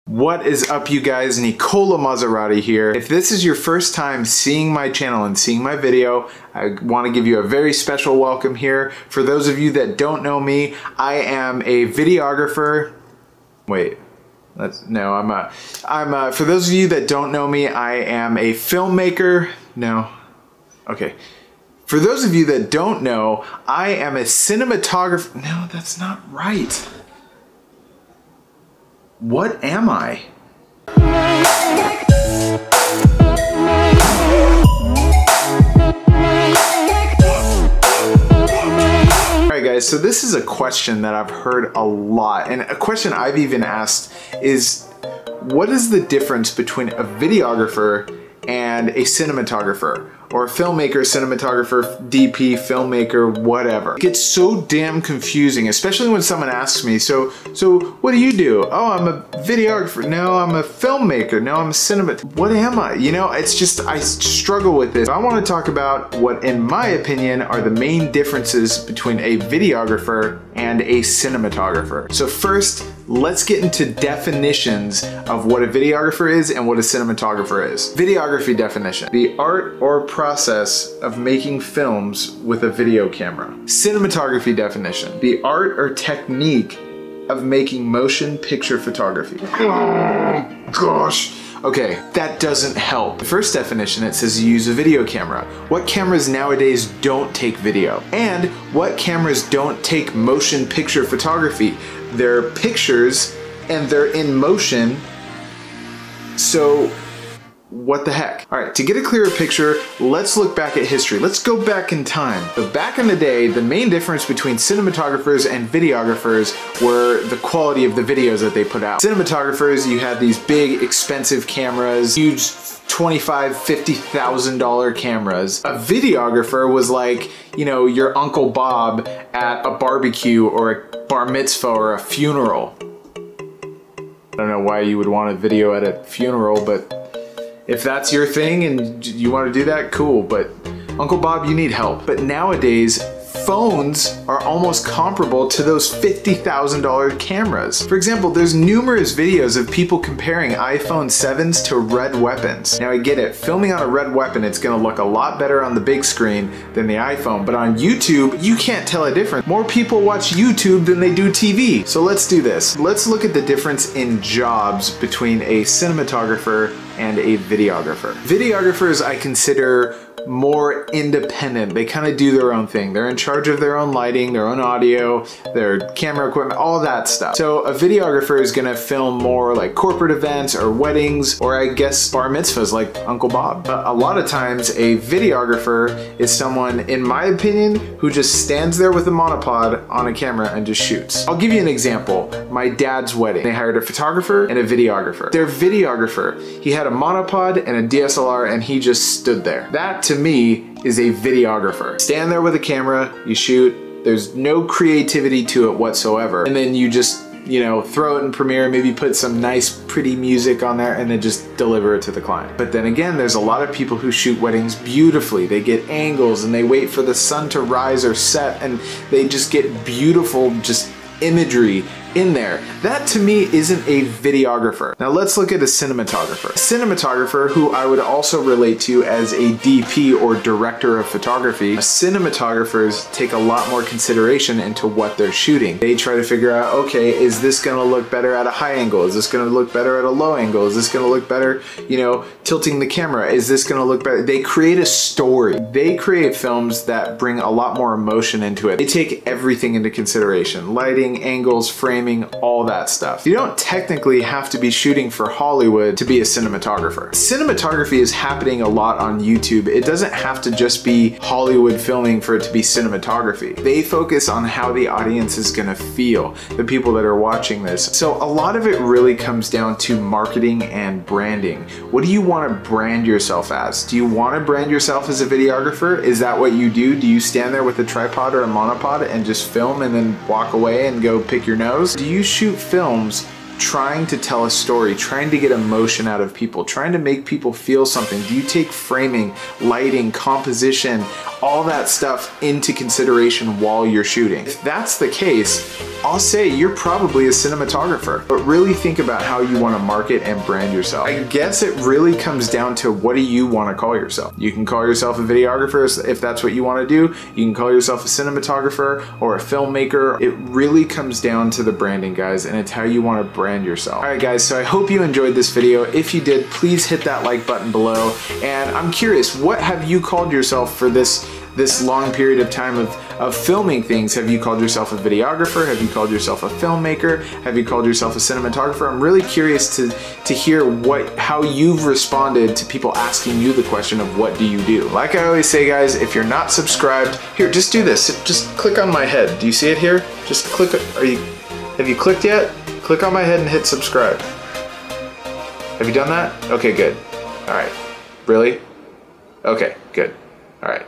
What is up, you guys? Nicolo Maserati here. If this is your first time seeing my channel and seeing my video, I want to give you a very special welcome here. For those of you that don't know me, I am a videographer. Wait, for those of you that don't know me, I am a filmmaker. No, okay. For those of you that don't know, I am a cinematographer. No, that's not right. What am I? Alright guys, so this is a question that I've heard a lot, and a question I've even asked is, what is the difference between a videographer and a cinematographer? Or a filmmaker, cinematographer, DP, filmmaker, whatever. It gets so damn confusing, especially when someone asks me, so what do you do? Oh, I'm a videographer. No, I'm a filmmaker. No, I'm a what am I? You know, it's just, I struggle with this. I want to talk about what, in my opinion, are the main differences between a videographer and a cinematographer. So first, let's get into definitions of what a videographer is and what a cinematographer is. Videography definition: the art or process of making films with a video camera. Cinematography definition: the art or technique of making motion picture photography. Oh, gosh. Okay, that doesn't help. The first definition, it says use a video camera. What cameras nowadays don't take video? And what cameras don't take motion picture photography? They're pictures and they're in motion, so what the heck? All right, to get a clearer picture, let's look back at history. Let's go back in time. So back in the day, the main difference between cinematographers and videographers were the quality of the videos that they put out. Cinematographers, you had these big, expensive cameras, huge $25,000, $50,000 cameras. A videographer was like, you know, your Uncle Bob at a barbecue or a bar mitzvah or a funeral. I don't know why you would want a video at a funeral, but if that's your thing and you want to do that, cool, but Uncle Bob, you need help. But nowadays, phones are almost comparable to those $50,000 cameras. For example, there's numerous videos of people comparing iPhone 7s to red weapons. Now I get it, filming on a red weapon, it's gonna look a lot better on the big screen than the iPhone, but on YouTube, you can't tell a difference. More people watch YouTube than they do TV. So let's do this. Let's look at the difference in jobs between a cinematographer and a videographer. Videographers I consider more independent. They kind of do their own thing. They're in charge of their own lighting, their own audio, their camera equipment, all that stuff. So a videographer is gonna film more like corporate events or weddings, or I guess bar mitzvahs like Uncle Bob. A lot of times a videographer is someone, in my opinion, who just stands there with a monopod on a camera and just shoots. I'll give you an example. My dad's wedding. They hired a photographer and a videographer. Their videographer, he had a monopod and a DSLR and he just stood there. That to me is a videographer. Stand there with a camera, you shoot, there's no creativity to it whatsoever, and then you just, you know, throw it in Premiere, maybe put some nice pretty music on there and then just deliver it to the client. But then again, there's a lot of people who shoot weddings beautifully. They get angles and they wait for the sun to rise or set and they just get beautiful just imagery in there. That to me isn't a videographer. Now let's look at a cinematographer. A cinematographer, who I would also relate to as a DP or director of photography, cinematographers take a lot more consideration into what they're shooting. They try to figure out, okay, is this gonna look better at a high angle? Is this gonna look better at a low angle? Is this gonna look better, you know, tilting the camera? Is this gonna look better? They create a story. They create films that bring a lot more emotion into it. They take everything into consideration. Lighting, angles, framing, all that stuff. You don't technically have to be shooting for Hollywood to be a cinematographer. Cinematography is happening a lot on YouTube. It doesn't have to just be Hollywood filming for it to be cinematography. They focus on how the audience is gonna feel, the people that are watching this. So a lot of it really comes down to marketing and branding. What do you want to brand yourself as? Do you want to brand yourself as a videographer? Is that what you do? Do you stand there with a tripod or a monopod and just film and then walk away and go pick your nose? Do you shoot films trying to tell a story, trying to get emotion out of people, trying to make people feel something? Do you take framing, lighting, composition, all that stuff into consideration while you're shooting? If that's the case, I'll say you're probably a cinematographer, but really think about how you want to market and brand yourself. I guess it really comes down to what do you want to call yourself. You can call yourself a videographer if that's what you want to do. You can call yourself a cinematographer or a filmmaker. It really comes down to the branding, guys, and it's how you want to brand yourself. All right, guys, so I hope you enjoyed this video. If you did, please hit that like button below. And I'm curious, what have you called yourself for this long period of time of filming things? Have you called yourself a videographer? Have you called yourself a filmmaker? Have you called yourself a cinematographer? I'm really curious to hear how you've responded to people asking you the question of what do you do? Like I always say, guys, if you're not subscribed, here, just do this. Just click on my head. Do you see it here? Just click. Have you clicked yet? Click on my head and hit subscribe. Have you done that? Okay, good. All right. Really? Okay, good. All right.